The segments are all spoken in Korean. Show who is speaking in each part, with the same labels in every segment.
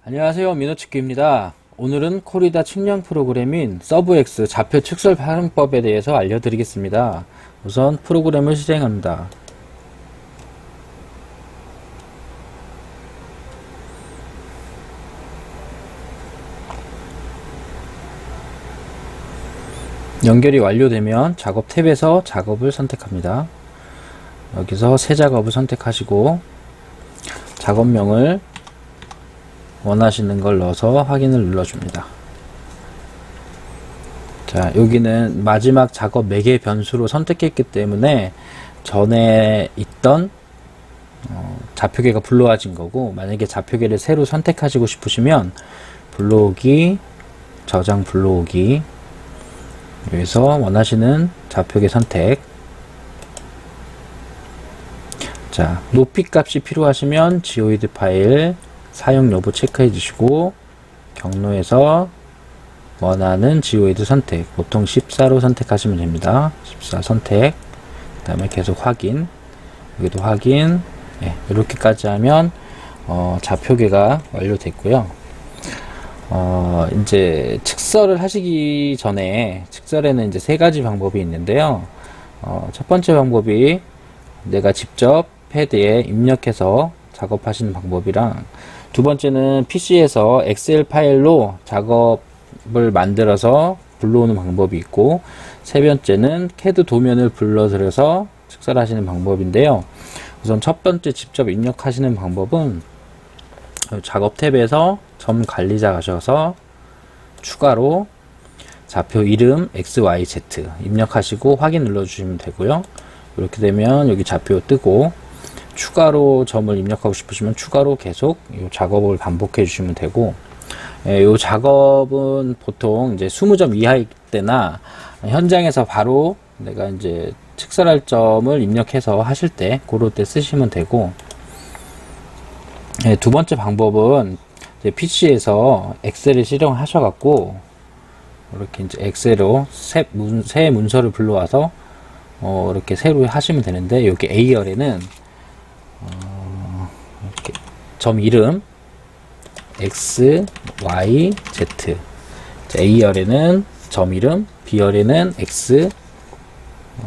Speaker 1: 안녕하세요, 민호치기입니다. 오늘은 코리다 측량 프로그램인 서브X 좌표 축설 활용법에 대해서 알려드리겠습니다. 우선 프로그램을 실행합니다. 연결이 완료되면 작업 탭에서 작업을 선택합니다. 여기서 새 작업을 선택하시고 작업명을 원하시는 걸 넣어서 확인을 눌러줍니다. 자, 여기는 마지막 작업 매개 변수로 선택했기 때문에 전에 있던 좌표계가 불러와진 거고, 만약에 좌표계를 새로 선택하시고 싶으시면 불러오기, 저장 불러오기, 여기서 원하시는 좌표계 선택. 자, 높이 값이 필요하시면 지오이드 파일 사용 여부 체크해 주시고, 경로에서 원하는 지오이드 선택, 보통 14로 선택하시면 됩니다. 14 선택, 그 다음에 계속 확인, 여기도 확인. 이렇게까지 하면 좌표계가 완료됐고요. 이제 측설을 하시기 전에, 측설에는 이제 세 가지 방법이 있는데요. 첫 번째 방법이 내가 직접 패드에 입력해서 작업하시는 방법이랑, 두 번째는 PC에서 엑셀 파일로 작업을 만들어서 불러오는 방법이 있고, 세 번째는 CAD 도면을 불러들여서 측설하시는 방법인데요. 우선 첫 번째 직접 입력하시는 방법은 작업 탭에서 점 관리자 가셔서 추가로 좌표 이름 XYZ 입력하시고 확인 눌러주시면 되고요. 이렇게 되면 여기 좌표 뜨고, 추가로 점을 입력하고 싶으시면 추가로 계속 이 작업을 반복해 주시면 되고, 이 작업은 보통 이제 20점 이하일 때나 현장에서 바로 내가 이제 측설할 점을 입력해서 하실 때, 그럴 때 쓰시면 되고, 두 번째 방법은 이제 PC에서 엑셀을 실행하셔갖고 이렇게 이제 엑셀로 새 문서를 불러와서 이렇게 새로 하시면 되는데, 여기 A열에는 이렇게 점 이름 X, Y, Z, A열에는 점 이름, B열에는 X,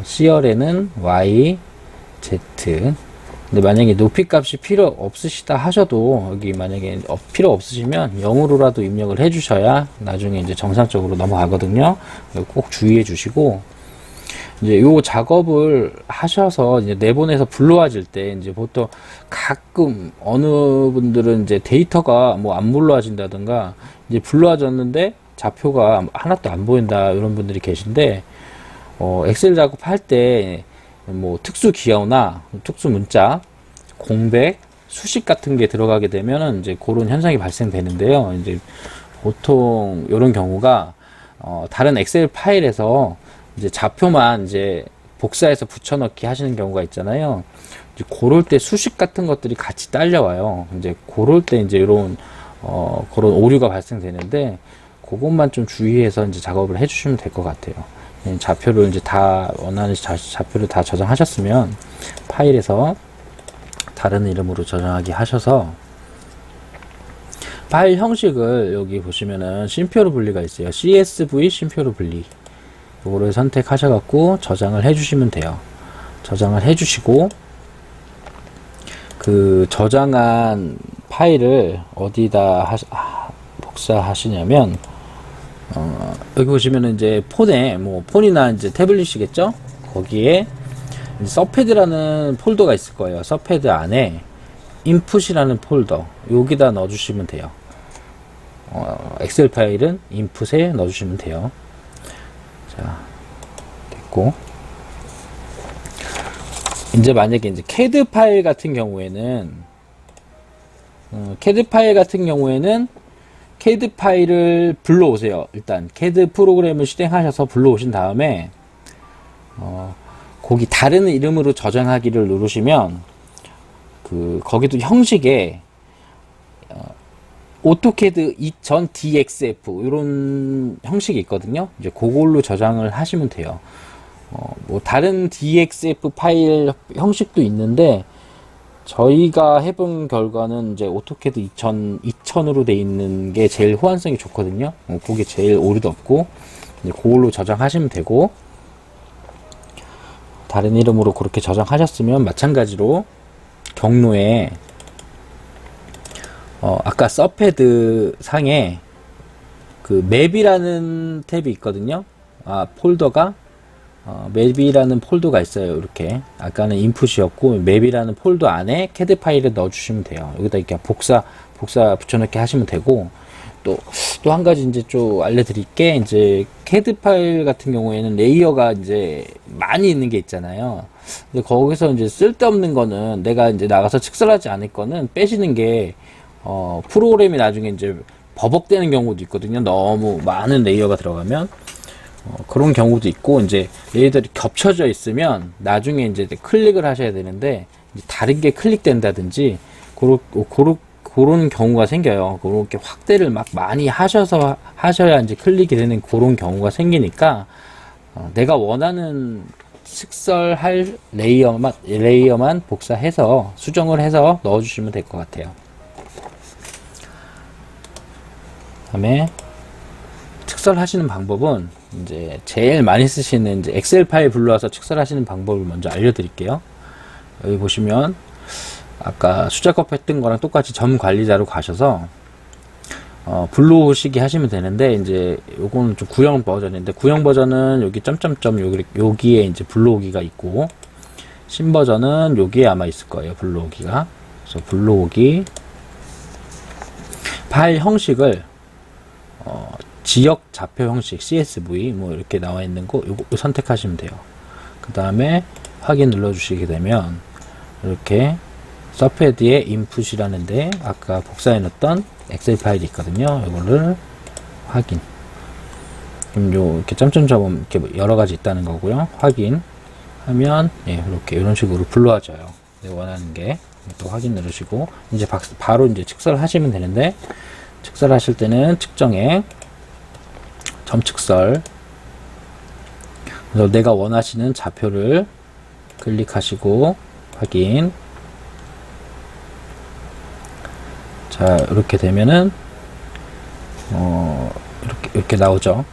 Speaker 1: C열에는 Y, Z. 근데 만약에 높이 값이 필요 없으시다 하셔도, 여기 만약에 필요 없으시면 0으로라도 입력을 해 주셔야 나중에 이제 정상적으로 넘어가거든요. 꼭 주의해 주시고, 이제 요 작업을 하셔서 이제 내보내서 불러와질 때, 이제 보통 가끔 어느 분들은 이제 데이터가 뭐 안 불러와진다든가, 이제 불러와졌는데 좌표가 하나도 안 보인다, 이런 분들이 계신데, 엑셀 작업할 때 뭐 특수 기호나 특수 문자, 공백, 수식 같은 게 들어가게 되면은 이제 그런 현상이 발생되는데요. 이제 보통 이런 경우가 다른 엑셀 파일에서 이제 좌표만 이제 복사해서 붙여넣기 하시는 경우가 있잖아요. 이제 그럴 때 수식 같은 것들이 같이 딸려와요. 이제 그럴 때 이제 이런 그런 오류가 발생되는데, 그것만 좀 주의해서 이제 작업을 해주시면 될 것 같아요. 좌표를 이제 다 원하는 좌표를 다 저장하셨으면 파일에서 다른 이름으로 저장하기 하셔서, 파일 형식을 여기 보시면은 쉼표로 분리가 있어요. CSV 쉼표로 분리, 이거를 선택하셔갖고 저장을 해주시면 돼요. 저장을 해주시고, 그 저장한 파일을 어디다 복사하시냐면, 여기 보시면은 이제 폰에, 뭐 폰이나 이제 태블릿이겠죠? 거기에 서패드라는 폴더가 있을 거예요. 서패드 안에 인풋이라는 폴더, 여기다 넣어주시면 돼요. 엑셀 파일은 인풋에 넣어주시면 돼요. 자, 됐고, 이제 만약에 이제 CAD 파일 같은 경우에는 CAD 파일을 불러오세요. 일단 CAD 프로그램을 실행하셔서 불러오신 다음에 거기 다른 이름으로 저장하기를 누르시면, 거기도 형식에 오토캐드 이전 DXF 이런 형식이 있거든요. 이제 그걸로 저장을 하시면 돼요. 뭐 다른 DXF 파일 형식도 있는데, 저희가 해본 결과는 이제 오토캐드 2000으로 돼 있는 게 제일 호환성이 좋거든요. 그게 제일 오류도 없고, 이제 그걸로 저장하시면 되고, 다른 이름으로 그렇게 저장하셨으면 마찬가지로 경로에, 아까 서패드 상에 그 맵이라는 탭이 있거든요. 폴더가 맵이라는 폴더가 있어요. 이렇게 아까는 인풋이었고 맵이라는 폴더 안에 캐드 파일을 넣어주시면 돼요. 여기다 이렇게 복사 붙여넣기 하시면 되고, 또 한 가지 이제 좀 알려드릴 게, 이제 캐드 파일 같은 경우에는 레이어가 이제 많이 있는 게 있잖아요. 근데 거기서 이제 쓸데없는 거는, 내가 이제 나가서 측설하지 않을 거는 빼시는 게 프로그램이 나중에 이제 버벅대는 경우도 있거든요. 너무 많은 레이어가 들어가면. 그런 경우도 있고, 이제 레이더들이 겹쳐져 있으면 나중에 이제 클릭을 하셔야 되는데, 이제 다른 게 클릭된다든지 그런 경우가 생겨요. 그렇게 확대를 막 많이 하셔야 이제 클릭이 되는 그런 경우가 생기니까, 내가 원하는 식설할 레이어만 복사해서 수정을 해서 넣어주시면 될 것 같아요. 다음에 측설하시는 방법은, 이제 제일 많이 쓰시는 이제 엑셀 파일 불러와서 측설하시는 방법을 먼저 알려드릴게요. 여기 보시면 아까 수작업 했던 거랑 똑같이 점 관리자로 가셔서 불러오시기 하시면 되는데, 이제 요거는 좀 구형 버전인데, 구형 버전은 여기 점점점 여기에 이제 불러오기가 있고, 신 버전은 여기에 아마 있을 거예요. 불러오기가. 그래서 불러오기 파일 형식을 지역 좌표 형식 CSV 뭐 이렇게 나와 있는 거 요거 선택하시면 돼요. 그 다음에 확인 눌러 주시게 되면 이렇게 서패드에 인풋이라는데 아까 복사해 놓았던 엑셀 파일이 있거든요. 이거를 확인. 그럼 요 이렇게 점점점 이렇게 여러 가지 있다는 거고요. 확인하면 이렇게 이런 식으로 불러와져요. 내가 원하는 게. 또 확인 누르시고 이제 바로 이제 측설하시면 되는데, 측설하실 때는 측정에 점측설, 그래서 내가 원하시는 좌표를 클릭하시고 확인. 자, 이렇게 되면은 이렇게 나오죠.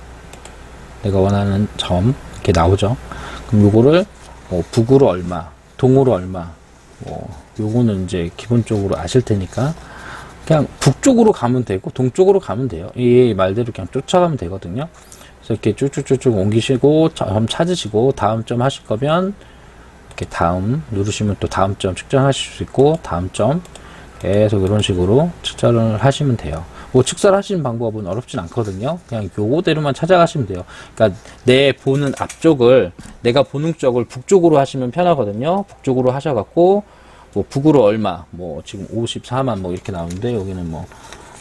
Speaker 1: 내가 원하는 점 이렇게 나오죠. 그럼 요거를 북으로 얼마, 동으로 얼마, 요거는 이제 기본적으로 아실 테니까 그냥 북쪽으로 가면 되고 동쪽으로 가면 돼요. 이 말대로 그냥 쫓아가면 되거든요. 그래서 이렇게 쭉쭉쭉쭉 옮기시고 점 찾으시고 다음 점 하실 거면 이렇게 다음 누르시면 또 다음 점 측정하실 수 있고, 다음 점 계속 이런 식으로 측정을 하시면 돼요. 뭐 측설하시는 방법은 어렵진 않거든요. 그냥 요거대로만 찾아가시면 돼요. 그러니까 내 보는 앞쪽을, 내가 보는 쪽을 북쪽으로 하시면 편하거든요. 북쪽으로 하셔갖고 뭐 북으로 얼마, 뭐 지금 54만 뭐 이렇게 나오는데, 여기는 뭐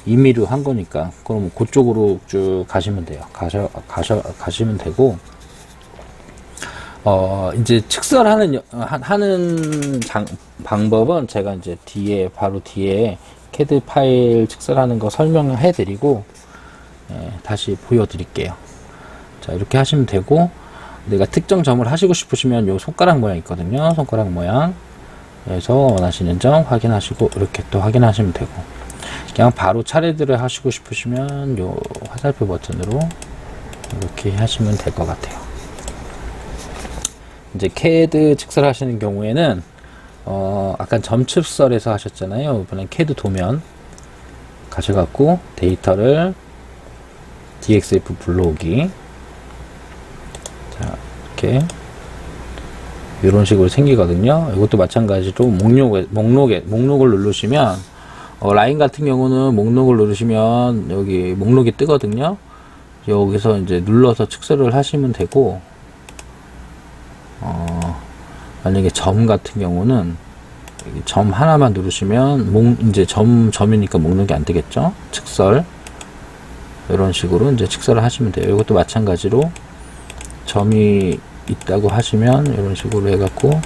Speaker 1: 임의로 한 거니까 그럼 그쪽으로 쭉 가시면 돼요. 가시면 되고, 이제 측설하는 방법은 제가 이제 바로 뒤에 캐드 파일 측설하는 거 설명해 드리고, 다시 보여 드릴게요. 자, 이렇게 하시면 되고, 내가 특정 점을 하시고 싶으시면 요 손가락 모양 있거든요. 손가락 모양. 그래서 원하시는 점 확인하시고 이렇게 또 확인하시면 되고, 그냥 바로 차례대로 하시고 싶으시면 요 화살표 버튼으로 이렇게 하시면 될 것 같아요. 이제 캐드 측설하시는 경우에는 아까 점측설에서 하셨잖아요. 이번엔 캐드 도면 가셔갖고 데이터를 DXF 불러오기. 자, 이렇게 이런 식으로 생기거든요. 이것도 마찬가지로 목록을 누르시면, 라인 같은 경우는 목록을 누르시면 여기 목록이 뜨거든요. 여기서 이제 눌러서 측설을 하시면 되고, 만약에 점 같은 경우는 점 하나만 누르시면 이제 점이니까 목록이 안 되겠죠. 측설. 이런 식으로 이제 측설을 하시면 돼요. 이것도 마찬가지로 점이 있다고 하시면 이런 식으로 해갖고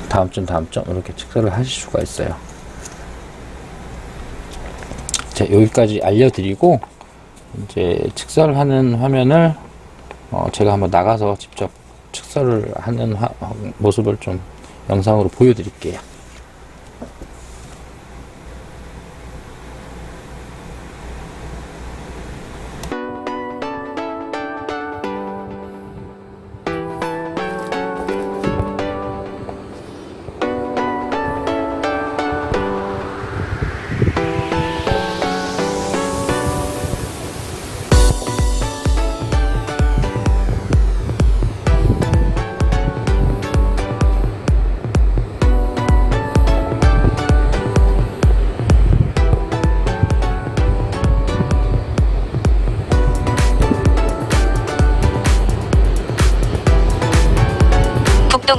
Speaker 1: 다음 점 이렇게 측설을 하실 수가 있어요. 자, 여기까지 알려드리고, 이제 측설하는 화면을 제가 한번 나가서 직접 측설을 하는 모습을 좀 영상으로 보여드릴게요.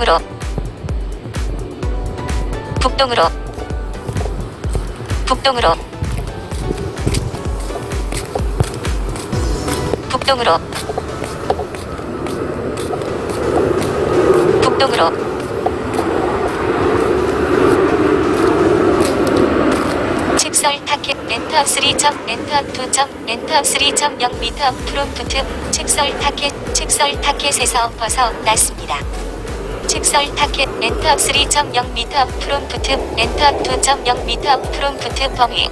Speaker 2: 북동으로 북동으로 북동으로 북동으로 북동으로 직설 타켓 엔터 3점 엔터 2점 엔터 3.0 미터 프롬프트 직설 타켓에서 벗어났습니다. 직설 타켓 엔터 3.0 미터 프롬프트 엔터 2.0 미터 프롬프트 범위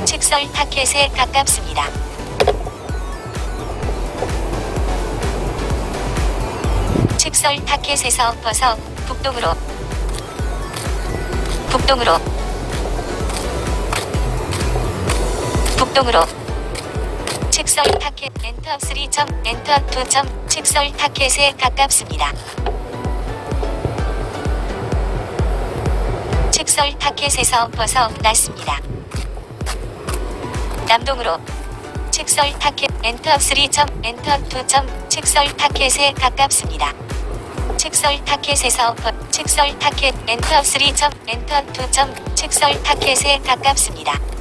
Speaker 2: 직설 타켓에 가깝습니다. 직설 타켓에서 벗어 북동으로 북동으로 북동으로 직설 타켓 엔터 3점 엔터 2점 직설 타켓에 가깝습니다. 직설 타켓에서 벗어났습니다. 남동으로 직설 타켓 엔터 3점 엔터 2점 직설 타켓에 가깝습니다. 직설 타켓에서 직설 타켓 엔터 3점 엔터 2점 직설 타켓에 가깝습니다.